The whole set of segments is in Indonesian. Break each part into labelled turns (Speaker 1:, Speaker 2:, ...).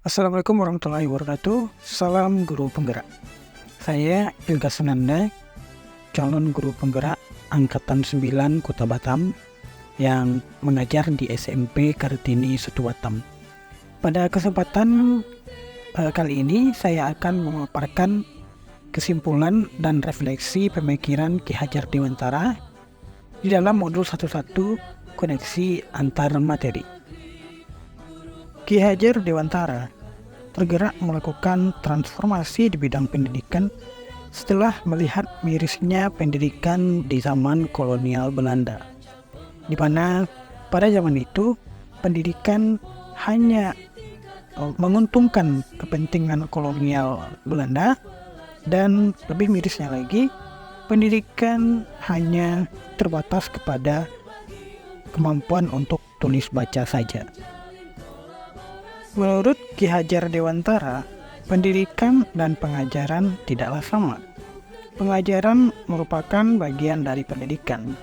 Speaker 1: Assalamualaikum warahmatullahi wabarakatuh. Salam guru penggerak. Saya Ilga Sunanda, calon guru penggerak Angkatan 9 Kota Batam yang mengajar di SMP Kartini Sutu Batam. Pada kesempatan kali ini saya akan memaparkan kesimpulan dan refleksi pemikiran Ki Hajar Dewantara di dalam modul 11 koneksi antar materi. Ki Hajar Dewantara tergerak melakukan transformasi di bidang pendidikan setelah melihat mirisnya pendidikan di zaman kolonial Belanda, di mana pada zaman itu pendidikan hanya menguntungkan kepentingan kolonial Belanda, dan lebih mirisnya lagi, pendidikan hanya terbatas kepada kemampuan untuk tulis baca saja. Menurut Ki Hajar Dewantara, pendidikan dan pengajaran tidaklah sama. Pengajaran merupakan bagian dari pendidikan.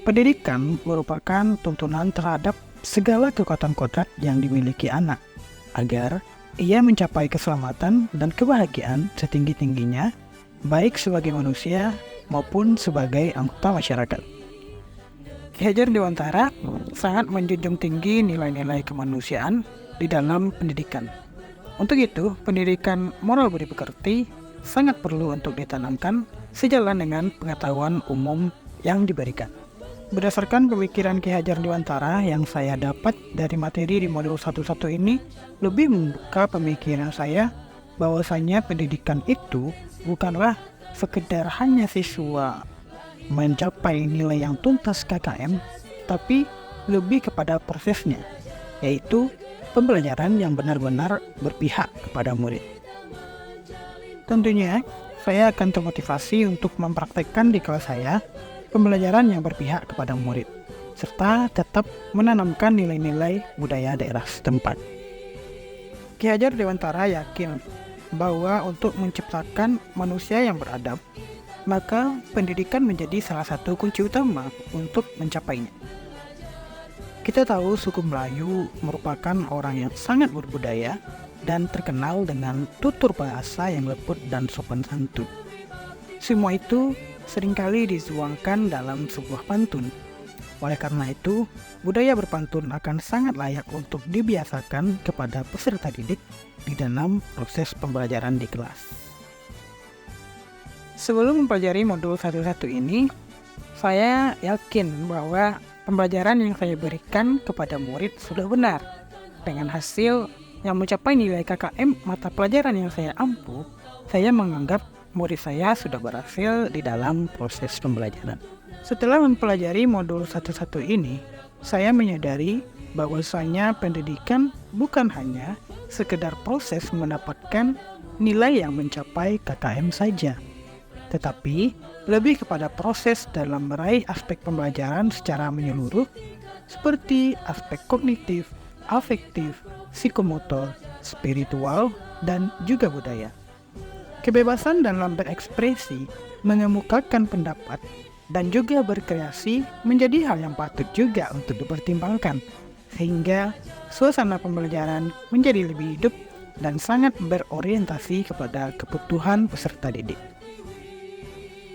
Speaker 1: Pendidikan merupakan tuntunan terhadap segala kekuatan kodrat yang dimiliki anak, agar ia mencapai keselamatan dan kebahagiaan setinggi-tingginya, baik sebagai manusia maupun sebagai anggota masyarakat. Ki Hajar Dewantara sangat menjunjung tinggi nilai-nilai kemanusiaan di dalam pendidikan. Untuk itu, pendidikan moral budi pekerti sangat perlu untuk ditanamkan sejalan dengan pengetahuan umum yang diberikan. Berdasarkan pemikiran Ki Hajar Dewantara yang saya dapat dari materi di modul 11 ini, lebih membuka pemikiran saya bahwasanya pendidikan itu bukanlah sekedar hanya siswa mencapai nilai yang tuntas KKM, tapi lebih kepada prosesnya, yaitu pembelajaran yang benar-benar berpihak kepada murid. Tentunya, saya akan termotivasi untuk mempraktekkan di kelas saya pembelajaran yang berpihak kepada murid, serta tetap menanamkan nilai-nilai budaya daerah setempat. Ki Hajar Dewantara yakin bahwa untuk menciptakan manusia yang beradab, maka pendidikan menjadi salah satu kunci utama untuk mencapainya. Kita tahu suku Melayu merupakan orang yang sangat berbudaya dan terkenal dengan tutur bahasa yang lembut dan sopan santun. Semua itu seringkali dituangkan dalam sebuah pantun. Oleh karena itu, budaya berpantun akan sangat layak untuk dibiasakan kepada peserta didik di dalam proses pembelajaran di kelas. Sebelum mempelajari modul 11 ini, saya yakin bahwa pembelajaran yang saya berikan kepada murid sudah benar. Dengan hasil yang mencapai nilai KKM mata pelajaran yang saya ampu, saya menganggap murid saya sudah berhasil di dalam proses pembelajaran. Setelah mempelajari modul 11 ini, saya menyadari bahwasanya pendidikan bukan hanya sekedar proses mendapatkan nilai yang mencapai KKM saja, tetapi lebih kepada proses dalam meraih aspek pembelajaran secara menyeluruh, seperti aspek kognitif, afektif, psikomotor, spiritual, dan juga budaya. Kebebasan dalam berekspresi, mengemukakan pendapat, dan juga berkreasi menjadi hal yang patut juga untuk dipertimbangkan, sehingga suasana pembelajaran menjadi lebih hidup dan sangat berorientasi kepada kebutuhan peserta didik.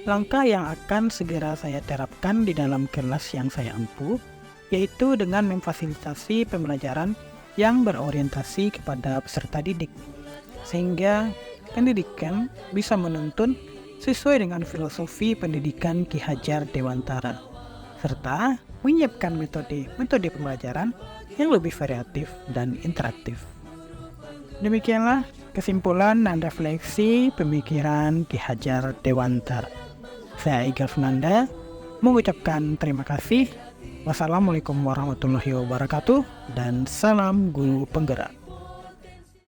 Speaker 1: Langkah yang akan segera saya terapkan di dalam kelas yang saya ampu, yaitu dengan memfasilitasi pembelajaran yang berorientasi kepada peserta didik, sehingga pendidikan bisa menuntun sesuai dengan filosofi pendidikan Ki Hajar Dewantara, serta menyiapkan metode pembelajaran yang lebih variatif dan interaktif. Demikianlah kesimpulan dan refleksi pemikiran Ki Hajar Dewantara. Saya Ilga Sunanda mengucapkan terima kasih. Wassalamualaikum warahmatullahi wabarakatuh, dan salam guru penggerak.